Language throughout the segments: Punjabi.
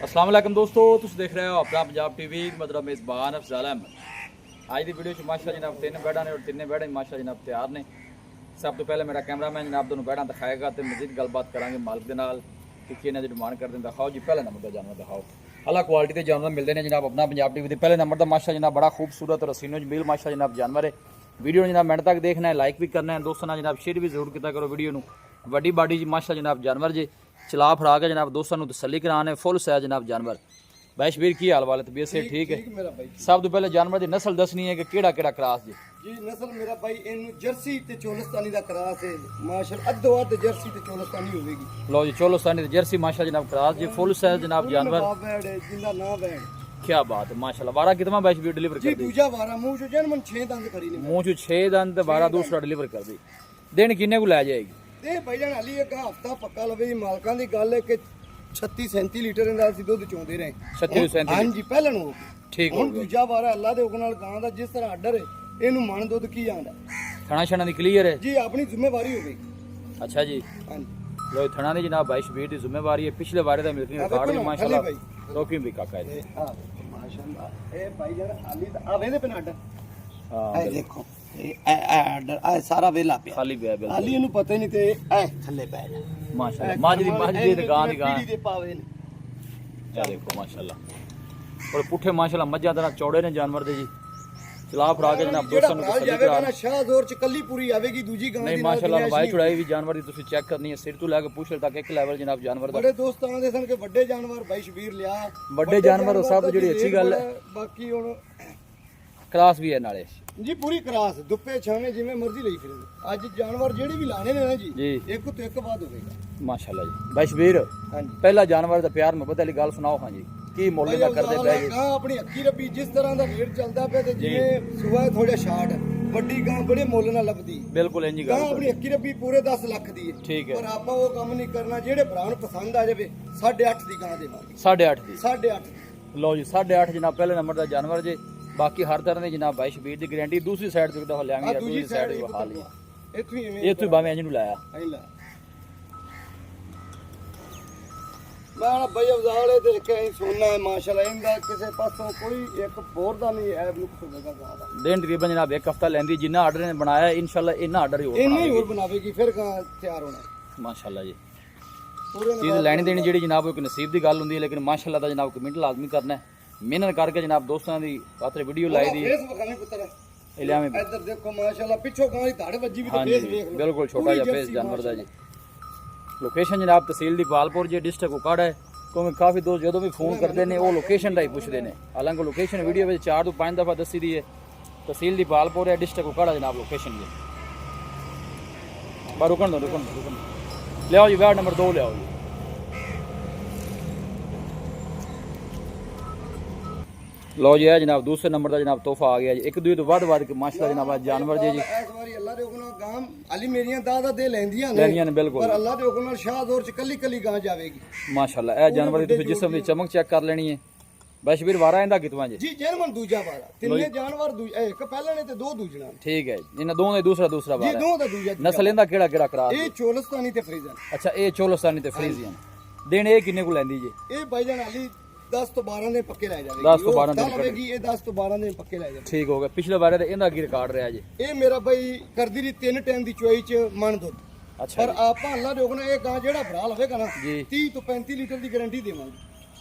अस्सलाम वालेकुम दोस्तों, तुम देख रहे हो अपना पंजाब टीवी। मतलब मेज़बान अफजाल अहमद। आज की वीडियो माशा जनाब 3 बैडा ने और 3 बैडे माशा जनाब तैयार ने। सब तो पहले मेरा कैमरामैन जनाब दोनों बैडा दिखाएगा तो मजीद गलबात करांगे मालिक के नाल कि इन्हों की डिमांड करते हैं। दिखाओ जी, पहले नंबर का जानवर दिखाओ। अलग क्वालिटी के जानवर मिलते हैं जनाब अपना पंजाब टीवी के पहले नंबर का माशा जनाब बड़ा खूबसूरत और हसीनो जमील माशा जनाब जानवर है। वीडियो जनाब मिनट तक देखना है, लाइक भी करना है, दोस्तों जनाब शेयर भी जरूर किया करो वीडियो में। वड्डी बाडी जी माशा जनाब जानवर जी चला फड़ा के जनाब दोस्तों तसली कराने फुल साइज जनाब जानवर। भाई शबीर की हाल वाले तबीयत से ठीक है? सब तो पहले जानवर की नस्ल दसनी है कि केड़ा केड़ा क्रास जी? जी नस्ल मेरा भाई इन जर्सी ते चोलस्तानी दा क्रास है माशाल्लाह। अद्धो अध जर्सी ते चोलस्तानी होवेगी। लो जी, चोलस्तानी जर्सी माशा जनाब क्रास जी फुल साइज जनाब जानवर। जिंदा ना बैठ क्या बात है माशाल्लाह। 12 कितना भाई शबीर डिलीवर कर दी? जी दूजा 12 मुंह जो जनमन 6 दंद खड़ी ने मुंह चो 6 दंद 12 दूसरा डिलीवर कर दी। दिन किन्ने को लै जाएगी? ते भाई जान अली एक हफ्ता पक्का लवे दी मालकां दी गल है कि 36-37 लीटर इंदा ਅਸੀਂ ਦੁੱਧ ਚੋਂਦੇ ਰਹੇ। 36-37 ਹਾਂਜੀ ਪਹਿਲਾਂ ਨੂੰ ठीक हो ਹੁਣ गया। ਦੂਜਾ 12 ਅੱਲਾ ਦੇ ਹੁਕਮ ਨਾਲ ਗਾਂ ਦਾ ਜਿਸ ਤਰ੍ਹਾਂ ਆਰਡਰ ਹੈ ਇਹਨੂੰ ਮਣ ਦੁੱਧ ਕੀ ਆਂਦਾ थना शना दी क्लियर है ਜੀ ਆਪਣੀ ਜ਼ਿੰਮੇਵਾਰੀ ਹੋਵੇਗੀ। अच्छा जी। ਹਾਂਜੀ लो थना दी जनाब भाई शबीर दी जिम्मेवारी है। पिछले बारे दा मिल्किंग रिकॉर्ड भी माशाल्लाह रोकी भी काका है। हां माशाल्लाह ਇਹ ਭਾਈ ਜਾਨ ਅਲੀ ਦਾ ਆ ਵੇਂਦੇ ਪਿੰਡ ਆਰਡਰ हां ਇਹ ਦੇਖੋ ਇਹ ਆਰਡਰ ਆ ਸਾਰਾ ਵੇਲਾ ਪਿਆ खाली पे बिल्कुल ਅਲੀ ਇਹਨੂੰ ਪਤਾ ਹੀ ਨਹੀਂ ਤੇ ਐ ਥੱਲੇ ਪੈ ਜਾ माशाल्लाह। माज दी ते गां दी गां ਪੀੜੀ ਦੇ ਪਾਵੇ ਨੇ ये देखो माशाल्लाह। और पुठे माशाल्लाह मज्जा तरह चौड़े ने जानवर दे जी। चला फड़ा के जनाब दोस्तों को तसल्ली ਜਾਵੇਗਾ करा। ਨਾ ਸ਼ਾਹਜ਼ੋਰ ਚ ਕੱਲੀ ਪੂਰੀ ਆਵੇਗੀ ਦੂਜੀ ਗਾਂ नहीं माशाल्लाह लंबाई चौड़ाई भी जानवर दी तुसी चेक करनी है। सिर तो लेके पूछ तक एक लेवल जनाब जानवर दा। बड़े दोस्त आंदे सन कि ਵੱਡੇ ਜਾਨਵਰ ਭਾਈ ਸ਼ਬੀਰ ਲਿਆ ਵੱਡੇ ਜਾਨਵਰ ਸਭ ਤੋਂ ਜਿਹੜੀ ਅੱਛੀ ਗੱਲ ਹੈ ਬਾਕੀ ਹੁਣ क्लास भी है नाले ਜੀ ਪੂਰੀ ਕਰਾਸ ਦੁੱਪੇ ਛਾਵੇਂ ਜਿਵੇਂ ਮਰਜ਼ੀ ਲਈ ਫਿਰੇ ਅੱਜ ਜਾਨਵਰ ਜਿਹੜੇ ਵੀ ਲਾਣੇ ਨੇ ਨਾ ਜੀ जी ਇੱਕ ਤੋਂ ਇੱਕ ਬਾਅਦ ਹੋਵੇਗਾ। माशाल्लाह जी। भाई शबीर ਹਾਂਜੀ पहला जानवर दा प्यार मोहब्बत वाली गल सुनाओ। हाँ जी की मोले दा करदे पै जी? ਗਾਂ ਆਪਣੀ ਅੱਖੀ ਰੱਬੀ ਜਿਸ ਤਰ੍ਹਾਂ ਦਾ ਰੇਟ ਚੱਲਦਾ ਪਿਆ ਤੇ ਜਿਵੇਂ ਸੁਆ ਥੋੜਾ ਸ਼ਾਰਟ ਵੱਡੀ ਗਾਂ ਬੜੇ ਮੁੱਲ ਨਾਲ ਲੱਭਦੀ बिल्कुल इंज ਗਾਂ गल ਆਪਣੀ ਅੱਖੀ ਰੱਬੀ ਪੂਰੇ 10 ਲੱਖ ਦੀ ਹੈ ठीक है। ਪਰ ਆਪਾਂ ਉਹ ਕੰਮ ਨਹੀਂ ਕਰਨਾ ਜਿਹੜੇ ਭਰਾ ਨੂੰ ਪਸੰਦ ਆ ਜਾਵੇ 8.5 ਦੀ ਗਾਂ ਦੇਵਾਂਗੇ 8.5 दी 8.5 लो जी 8.5 जनाब पहले नंबर दा जानवर जी। बाकी हर तरह की जनाब भाई शबीर दी गारंटी। दूसरी साइड तो हो ਆ लेंगे ਦੂਜੀ दूसरी साइड ਸਾਈਡ भी हाल ही ਇੱਥੋਂ ਹੀ ये तू बावे इंज नु लाया ਐਂ ਲਾ ਮੈਂ ਨਾ ਬਈ ਅਫਜ਼ਾਲੇ ਤੇ ਕਹੀਂ ਸੋਨਾ ਹੈ ਮਾਸ਼ਾਅੱਲਾ ਇਹਦਾ ਕਿਸੇ ਪਾਸੋਂ ਕੋਈ ਇੱਕ ਹੋਰ ਦਾ ਨਹੀਂ ਐਬ ਨੁਕਸ ਹੋਵੇਗਾ ਗਾਂ ਦਾ दिन तकरीबन जनाब एक हफ्ता लेंदी जिन्ना ऑर्डर ने बनाया इंशाल्लाह इन्ना ऑर्डर ही ਇੰਨੇ ਹੀ हो ਹੋਰ ਬਣਾਵੇਗੀ ਫਿਰ ਗਾਂ ਤਿਆਰ ਹੋਣਾ माशाल्लाह जी। ਪੂਰੇ चीज़ लैनी देनी जी जनाब एक नसीब की गल होंगी है। लेकिन माशाल्लाह दा जनाब कमेंट लाजमी करना है। मेहनत करके जनाब दोस्तों की खातर वीडियो लाई दी ਫੇਸ ਵਿਖਾਵੇਂ ਪੁੱਤਰ इलामे ਇੱਧਰ ਦੇਖੋ ਮਾਸ਼ਾਅੱਲਾ ਪਿੱਛੋਂ ਗਾਂ ਦੀ ਧੜ ਵੱਜੀ ਵੀ हाँ ਤੇ जी ਫੇਸ ਵੇਖ ਲਓ बिल्कुल छोटा जिहा फेस जानवर दा जी। लोकेशन जनाब तहसील दी पालपुर जी डिस्ट्रिक्ट उकाड़ा है। क्योंकि काफ़ी दोस्त जो भी फोन करते हैं वो लोकेशन का ही पूछते हैं। हालांकि लोकेशन वीडियो में 4 तो 5 दफ़ा दसी दी है। तहसील दी पालपुर है डिस्ट्रिक्ट उकाड़ा जनाब लोकेशन जी। बस रुकन दो ले आओ जी वार्ड नंबर 2 ले आओ जी। लो जी है जनाब दूसरे नंबर का जनाब तोहफा आ गया जी। एक दूसरे तो बाद के माशाल्लाह जनाब जानवर जी जी ਇਸ ਵਾਰੀ ਅੱਲਾ ਦੇ ਹੁਕਮ ਨਾਲ ਗਾਂ ਅਲੀ ਮੇਰੀਆਂ ਦਾਦਾ ਦੇ ਲੈਂਦੀਆਂ ਲੈਂਦੀਆਂ ਨੇ ਬਿਲਕੁਲ। ਪਰ ਅੱਲਾ ਦੇ ਹੁਕਮ ਨਾਲ ਸ਼ਾਹਜ਼ੋਰ ਚ ਕੱਲੀ ਕੱਲੀ ਗਾਂ ਜਾਵੇਗੀ माशाल्लाह ए जानवर की तुम जिसम की चमक चेक कर लेनी है। भाई शबीर वारा इंदा कितवा जी? ਜੀ ਜਰਮਨ ਦੂਜਾ ਵਾਰਾ ਤਿੰਨੇ ਜਾਨਵਰ ਇੱਕ ਪਹਿਲਾਂ ਨੇ ਤੇ ਦੋ ਦੂਜਣਾ ठीक है इन्हें दोनों का दूसरा ਜੀ वारा ਦੋ ਦਾ ਦੂਜਾ नस्ल इंदा केड़ा केड़ा क्रास? ਇਹ ਚੋਲਸਤਾਨੀ ਤੇ ਫਰੀਜ਼ਨ अच्छा ये चोलस्तानी ते फ्रीजियन दिन ये किन्ने को लैंदी जी? ਇਹ ਭਾਈਜਾਨ ਅਲੀ 10 ਤੋਂ 12 ਦਿਨ ਪੱਕੇ ਲੈ ਜਾਵੇਗੀ 10 ਤੋਂ 12 ਦਿਨ ਲਵੇਗੀ ਇਹ 10 ਤੋਂ 12 ਦਿਨ ਪੱਕੇ ਲੈ ਜਾਵੇਗੀ। ठीक हो गया। पिछले बारे इंदा की रिकॉर्ड रहा जी? ਇਹ ਮੇਰਾ ਭਾਈ ਕਰਦੀ ਰਹੀ 3 ਟਾਈਮ ਦੀ ਚੋਈ ਚ ਮਣ ਦੁੱਧ अच्छा ਪਰ जी। ਆਪਾਂ ਅੱਲਾ ਦੇ ਹੁਕਮ ਨਾਲ ਇਹ ਗਾਂ ਜਿਹੜਾ ਭਰਾ ਲਵੇਗਾ ਨਾ जी 30 ਤੋਂ 35 ਲੀਟਰ ਦੀ ਗਾਰੰਟੀ ਦੇਵਾਂਗੇ।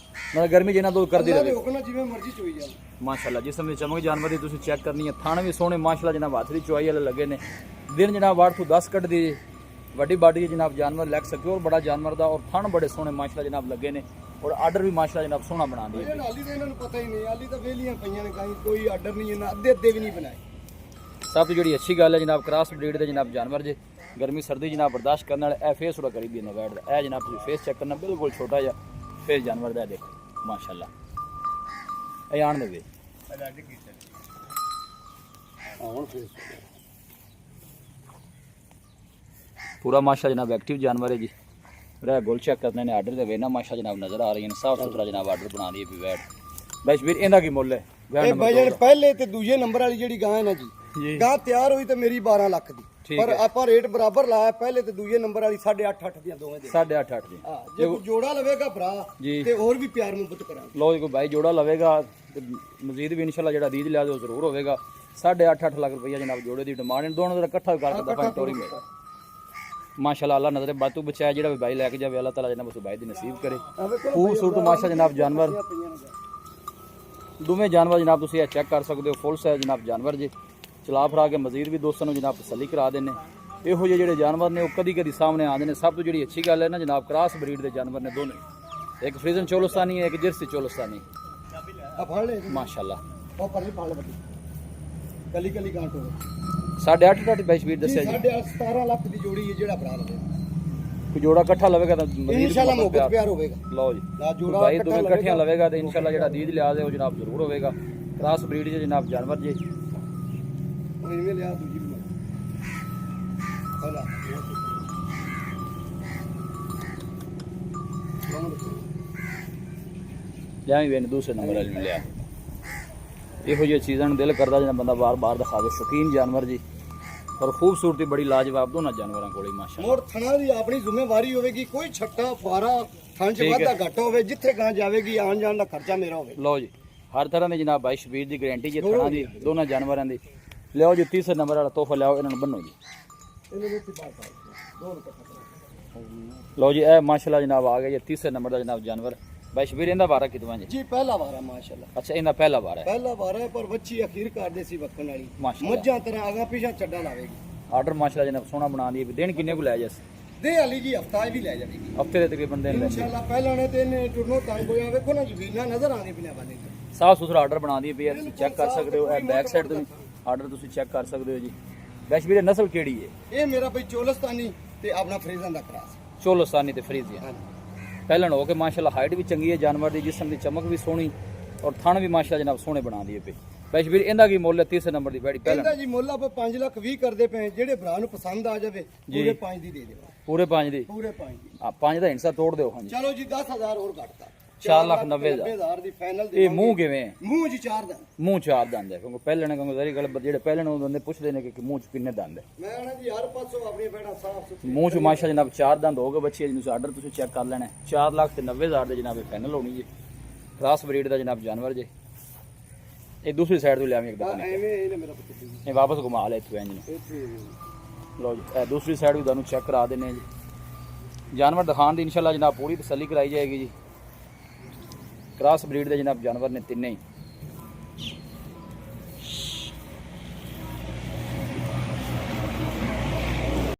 मतलब गर्मी जिन्ना दूध कर दी ਅੱਲਾ ਦੇ रहे ਹੁਕਮ ਨਾਲ ਜਿਵੇਂ ਮਰਜ਼ੀ ਚੋਈ ਜਾਵੇ। माशाल्लाह जिसम की चमक जानवर की तुम चेक करनी है। थाने भी सोने माशाल्लाह जनाब हाथ की चुआई वाले लगे ने। दिन जनाब 8 तो 10 कट दी वड्डी बाडी जनाब जानवर लैग सके और बड़ा जानवर दा और थन बड़े सोने माशाल्लाह जनाब लगे ने। और आर्डर भी माशाल्लाह जनाब सोना बना दिए। ਇਹ ਨਾਲੀ ਦਾ ਇਹਨਾਂ ਨੂੰ ਪਤਾ ਹੀ ਨਹੀਂ ਆਲੀ ਤਾਂ ਵੇਲੀਆਂ ਪਈਆਂ ਨੇ ਕਾਈ ਕੋਈ ਆਰਡਰ ਨਹੀਂ ਇਹਨਾਂ ਅੱਧੇ ਅੱਧੇ ਵੀ ਨਹੀਂ ਬਣਾਏ। सब तो जी अच्छी गल है जनाब क्रॉस ब्रीड के जनाब जानवर जे गर्मी सर्दी जनाब बर्दाश्त करने वाले ए फेस थोड़ा करीब है वैट का। जनाब तुम फेस चेक करना बिल्कुल छोटा जा फेस जानवर का देखो माशाल्लाह ये आन दे पूरा माशा जनाब एक्टिव जानवर है जी। मेरा गोल चेक करने ने आर्डर देवे ना माशा जनाब नजर आ रही है साफ सुथरा जनाब आर्डर बना दिए भी वैट। भाई शबीर इनका की मुल है? ਇਹ ਭਾਈਜਾਨ ਪਹਿਲੇ ਤੇ ਦੂਜੇ ਨੰਬਰ ਵਾਲੀ ਜਿਹੜੀ ਗਾਂ ਹੈ ਨਾ ਜੀ जी ਗਾਂ ਤਿਆਰ ਹੋਈ ਤੇ ਮੇਰੀ 12 ਲੱਖ ਦੀ ਠੀਕ ਪਰ ਹੈ ਆਪਾਂ ਰੇਟ ਬਰਾਬਰ ਲਾਇਆ ਪਹਿਲੇ ਤੇ ਦੂਜੇ ਨੰਬਰ ਵਾਲੀ 8.5 8 ਦੀਆਂ ਦੋਵੇਂ ਦੇ 8.5 8 ਜੀ ਹਾਂ ਜੇ ਕੋਈ ਜੋੜਾ ਲਵੇਗਾ ਭਰਾ ਜੀ। ਤੇ ਹੋਰ ਵੀ ਪਿਆਰ ਮੁਹੱਬਤ ਕਰਾਂਗੇ। ਲੋ ਜੀ ਕੋਈ ਬਾਈ ਜੋੜਾ ਲਵੇਗਾ ਤੇ ਮਜ਼ੀਦ ਵੀ ਇਨਸ਼ਾਅੱਲਾ ਜਿਹੜਾ ਦੀਦ ਲਿਆ ਉਹ ਜ਼ਰੂਰ ਹੋਵੇਗਾ 8.5 8 ਲੱਖ ਰੁਪਈਆ ਜਨਾਬ ਜੋੜੇ ਦੀ ਡਿਮਾਂਡ ਹੈ ਦੋਨੋਂ ਦਾ ਇਕੱਠਾ ਕਰਕੇ ਦਫਾ ਟੋਰੀ ਮੇਰਾ ਮਾਸ਼ਾਅੱਲਾ ਅੱਲਾਹ ਨਜ਼ਰੇ ਬਾਤੂ ਬਚਾਇਆ ਜਿਹੜਾ ਵੀ ਬਾਈ ਲੈ ਕੇ ਜਾਵੇ ਅੱਲਾਹ ਤਾਲਾ ਜਨਾਬ ਉਸ ਬਾਈ ਦੀ ਨਸੀਬ ਕਰੇ ਖੂਬਸੂਰਤ ਮਾਸ਼ਾ ਜਨਾਬ ਜਾਨਵਰ ਦੋਵੇਂ ਜਾਨਵਰ ਜਨਾਬ ਤੁਸੀਂ ਇਹ ਚੈੱਕ ਕਰ ਸਕਦੇ ਹੋ ਫੁੱਲ ਸਾਈਜ਼ ਜਨਾਬ ਜਾਨਵਰ ਜੇ ਚਲਾ ਫਰਾ ਕੇ ਮਜ਼ੀਦ ਵੀ ਦੋਸਤਾਂ ਨੂੰ ਜਨਾਬ ਤਸੱਲੀ ਕਰਾ ਦਿੰਨੇ ਇਹੋ ਜਿਹੇ ਜਿਹੜੇ ਜਾਨਵਰ ਨੇ ਉਹ ਕਦੀ ਕਦੀ ਸਾਹਮਣੇ ਆਉਂਦੇ ਨੇ ਸਭ ਤੋਂ ਜਿਹੜੀ ਅੱਛੀ ਗੱਲ ਹੈ ਨਾ ਜਨਾਬ ਕ੍ਰਾਸ ਬਰੀਡ ਦੇ ਜਾਨਵਰ ਨੇ ਦੋਨੇ ਇੱਕ ਫਰੀਜ਼ਨ ਚੋਲਸਤਾਨੀ ਹੈ ਇੱਕ ਜਰਸੀ ਚੋਲਸਤਾਨੀ ਆ ਫੜ ਲੈ ਮਾਸ਼ਾਅੱਲਾ ਉਹ ਪਰਲੀ ਫੜ ਲੈ ਬੱਤੀ ਕੱਲੀ ਕੱਲੀ ਗਾਂਟ ਹੋ 8.5 ਟੱਟ ਬਾਈ ਸ਼ਬੀਰ ਦੱਸਿਆ ਜੀ 17 ਲੱਖ ਦੀ ਜੋੜੀ ਹੈ ਜਿਹੜਾ ਭਰਾ ਲਵੇ ਕੋਈ ਜੋੜਾ ਇਕੱਠਾ ਲਵੇਗਾ ਤਾਂ ਮਜ਼ੀਦ ਇਨਸ਼ਾਅੱਲਾ ਮੁਹੱਬਤ ਪਿਆਰ ਹੋਵੇਗਾ। ਲਓ ਜੀ ਨਾ ਜੋੜਾ ਬਾਈ ਦੋਵੇਂ ਇਕੱਠੀਆਂ ਲਵੇਗਾ ਤੇ ਇਨਸ਼ਾਅੱਲਾ ਜਿਹੜਾ ਦੀਦ ਲਿਆ ਦੇ ਉਹ ਜਨਾਬ ਜ਼ਰੂਰ ਹੋਵੇਗਾ ਕ੍ਰਾਸ ਬਰੀਡ ਜੇ ਜਨਾਬ ਜਾਨਵਰ ਜੇ ਉਹ ਇਵੇਂ ਲਿਆ ਦੂਜੀ ਵੀ ਹੋਲਾ ਲਿਆ ਵੀ ਦੂਸਰੇ ਨੰਬਰ ਵਾਲੀ ਨੂੰ ਲਿਆ ਇਹੋ ਜਿਹੀ ਚੀਜ਼ਾਂ ਨੂੰ ਦਿਲ ਕਰਦਾ ਜਿਹੜਾ ਬੰਦਾ ਬਾਰ-ਬਾਰ ਦਿਖਾਵੇ ਸ਼ੌਕੀਨ ਜਾਨਵਰ ਜੀ ਔਰ ਖੂਬਸੂਰਤੀ ਬੜੀ ਲਾਜਵਾਬ ਦੋਨਾਂ ਜਾਨਵਰਾਂ ਕੋਲੇ ਮਾਸ਼ਾਅੱਲਾ ਮੋੜ ਥਣਾ ਦੀ ਆਪਣੀ ਜ਼ਿੰਮੇਵਾਰੀ ਹੋਵੇਗੀ ਕੋਈ ਛੱਟਾ ਫੁਆਰਾ ਥਣ ਚ ਵਾਧਾ ਘੱਟ ਹੋਵੇ ਜਿੱਥੇ ਗਾਂ ਜਾਵੇਗੀ ਆਣ ਜਾਣ ਦਾ ਖਰਚਾ ਮੇਰਾ ਹੋਵੇ। ਲਓ ਜੀ ਹਰ ਤਰ੍ਹਾਂ ਦੀ ਜਨਾਬ ਬਾਈ ਸ਼ਬੀਰ ਦੀ ਗਾਰੰਟੀ ਜੇ ਥਣਾ ਦੀ ਦੋਨਾਂ ਜਾਨਵਰਾਂ ਦੀ ਲਿਆਓ ਜੀ ਤੀਸਰੇ ਨੰਬਰ ਵਾਲਾ ਤੋਹਫਾ ਲਿਆਓ ਇਹਨਾਂ ਨੂੰ ਬੰਨੋ ਜੀ ਇਹਦੇ ਵਿੱਚ ਹੀ ਬਾਤ ਆ ਦੋਨ ਇਕੱਠਾ ਲਓ ਜੀ ਇਹ ਮਾਸ਼ਾਅੱਲਾ ਜਨਾਬ ਆ ਗਿਆ ਜੀ ਤੀਸਰੇ ਨੰਬਰ ਦਾ ਜਨਾਬ ਜਾਨਵਰ ਬਾਈ ਸ਼ਬੀਰ ਇਹਦਾ ਵਾਰਾ ਕਿਤਵਾਂ ਜੀ ਜੀ ਪਹਿਲਾ ਵਾਰ ਹੈ ਮਾਸ਼ਾਅੱਲਾ ਅੱਛਾ ਇਹਦਾ ਪਹਿਲਾ ਵਾਰਾ ਹੈ ਪਹਿਲਾ ਵਾਰ ਹੈ ਪਰ ਬੱਚੀ ਅਖੀਰ ਕਰਦੇ ਸੀ ਵਕਨ ਵਾਲੀ ਮਾਸ਼ਾਅੱਲਾ ਮੱਝਾਂ ਤਰ੍ਹਾਂ ਆਗਾ ਪਿਛਾ ਚੱਡਾ ਲਾਵੇਗੀ ਆਰਡਰ ਮਾਸ਼ਾਅੱਲਾ ਜਨਾਬ ਸੋਹਣਾ ਬਣਾ ਦੀ ਦਿਨ ਕਿੰਨੇ ਕੁ ਲੈ ਜਾਸ ਦੇ ਅਲੀ ਜੀ ਹਫਤਾ ਵੀ ਲੈ ਜਾਵੇਗੀ ਹਫਤੇ ਦੇ ਤਕਰੀਬਨ ਦਿਨ ਲੈ ਇਨਸ਼ਾਅੱਲਾ ਪਹਿਲਾਂ ਨੇ ਤੇ ਇਹਨੇ ਟੁਰਨੋ ਤੰਗ ਹੋਇਆ ਵੇਖੋ ਨਾ ਜ਼ਮੀਨਾਂ ਨਜ਼ਰ ਆਉਂਦੀ ਪਿਆ ਬਾਨੇ ਸਾਫ ਸੁਥਰਾ ਆਰਡਰ ਬਣਾ ਦੀ ਪਈ ਹੈ ਤੁਸੀਂ ਚੈੱਕ ਕਰ ਸਕਦੇ ਹੋ ਇਹ ਬੈਕ ਸਾਈਡ ਤੋਂ ਆਰਡਰ ਤੁਸੀਂ ਚੈੱਕ ਕਰ ਸਕਦੇ ਹੋ ਜੀ ਬਾਈ ਸ਼ਬੀਰ ਨਸਲ ਕਿਹੜੀ ਹੈ ਇਹ ਮੇਰਾ ਬਈ ਚੋਲਸਤਾਨੀ ਤੇ ਆਪਣਾ ਫਰੀਜ਼ਾਂ ਦਾ ਕਰਾਸ ਚੋਲਸਤਾਨੀ ਤੇ ਫਰੀਜ਼ੀਆ ਹਾਂਜੀ ਪਹਿਲਣ ਹੋ ਕੇ ਮਾਸ਼ਾਅੱਲਾ ਹਾਈਟ ਵੀ ਚੰਗੀ ਹੈ ਜਾਨਵਰ ਦੀ ਜਿਸਮ ਦੀ ਚਮਕ ਵੀ ਸੋਹਣੀ ਔਰ ਥਣ ਵੀ ਮਾਸ਼ਾਅੱਲਾ ਜਨਾਬ ਸੋਹਣੇ ਬਣਾ ਦੀਏ ਪਏ ਬਾਈ ਸ਼ਬੀਰ ਇਹਦਾ ਕੀ ਮੁੱਲ ਹੈ ਤੀਸਰੇ ਨੰਬਰ ਦੀ ਬੈੜੀ ਪਹਿਲਣ ਇਹਦਾ ਜੀ ਮੁੱਲ ਆਪਾਂ 5 ਲੱਖ 20 ਕਰਦੇ ਪਏ ਜਿਹੜੇ ਭਰਾ ਨੂੰ ਪਸੰਦ ਆ ਜਾਵੇ ਪੂਰੇ 5 ਦੀ ਦੇ ਦੇਵਾਂ ਪੂਰੇ 5 ਦੀ ਪੂਰੇ 5 ਦੀ ਆ 5 ਦਾ ਹਿੱਸਾ ਤੋੜ ਦਿਓ ਹਾਂਜੀ ਚਲੋ ਜੀ 10000 ਹੋਰ ਘਟਤਾ 4,90,000 ਦੀ ਫਾਈਨਲ ਇਹ ਮੂੰਹ ਕਿਵੇਂ ਹੈ ਮੂੰਹ ਜੀ 4 ਦਾ ਮੂੰਹ ਚਾਰ ਦੰਦ ਹੈ ਕਿਉਂਕਿ ਪਹਿਲਣ ਕਿਉਂਕਿ ਜ਼ਰੀ ਗੱਲ ਜਿਹੜੇ ਪਹਿਲਣ ਉਹ ਬੰਦੇ ਪੁੱਛਦੇ ਨੇ ਕਿ ਮੂੰਹ ਚ ਕਿੰਨੇ ਦੰਦ ਹੈ ਮੈਂ ਨਾ ਜੀ ਹਰ ਪਾਸੋਂ ਆਪਣੀ ਬੈਠਾ ਸਾਫ ਸੁਥਰੀ ਮੂੰਹ ਚ ਮਾਸ਼ਾ ਜਨਾਬ ਚਾਰ ਦੰਦ ਹੋ ਗਏ ਬੱਚੇ ਜਿਹਨੂੰ ਆਰਡਰ ਤੁਸੀਂ ਚੈੱਕ ਕਰ ਲੈਣਾ 4,90,000 ਦੇ ਜਨਾਬ ਫਾਈਨਲ ਹੋਣੀ ਜੀ ਕ੍ਰਾਸ ਬਰੀਡ ਦਾ ਜਨਾਬ ਜਾਨਵਰ ਜੇ ਇਹ ਦੂਸਰੀ ਸਾਈਡ ਤੋਂ ਲਿਆਵੀਂ ਇੱਕ ਦਫਾ ਐਵੇਂ ਇਹਨੇ ਮੇਰਾ ਪੁੱਤ ਇਹ ਵਾਪਸ ਘੁਮਾ ਲੈ ਇੱਥੋਂ ਇੰਜ ਨੂੰ ਇੱਥੇ ਲਓ ਜੀ ਇਹ ਦੂਸਰੀ ਸਾਈਡ ਵੀ ਤੁਹਾਨੂੰ ਚੈੱਕ ਕਰਾ ਦਿੰਨੇ ਜੀ ਜਾਨਵਰ ਦਿਖਾਉਣ ਦੀ ਇਨਸ਼ਾਅੱਲਾ ਜਨਾਬ ਪੂਰੀ ਤਸੱਲੀ ਕਰਾਈ ਜਾਏਗੀ ਜੀ ਕ੍ਰਾਸ ਬਰੀਡ ਦੇ ਜਨਾਬ ਜਾਨਵਰ ਨੇ ਤਿੰਨੇ ਹੀ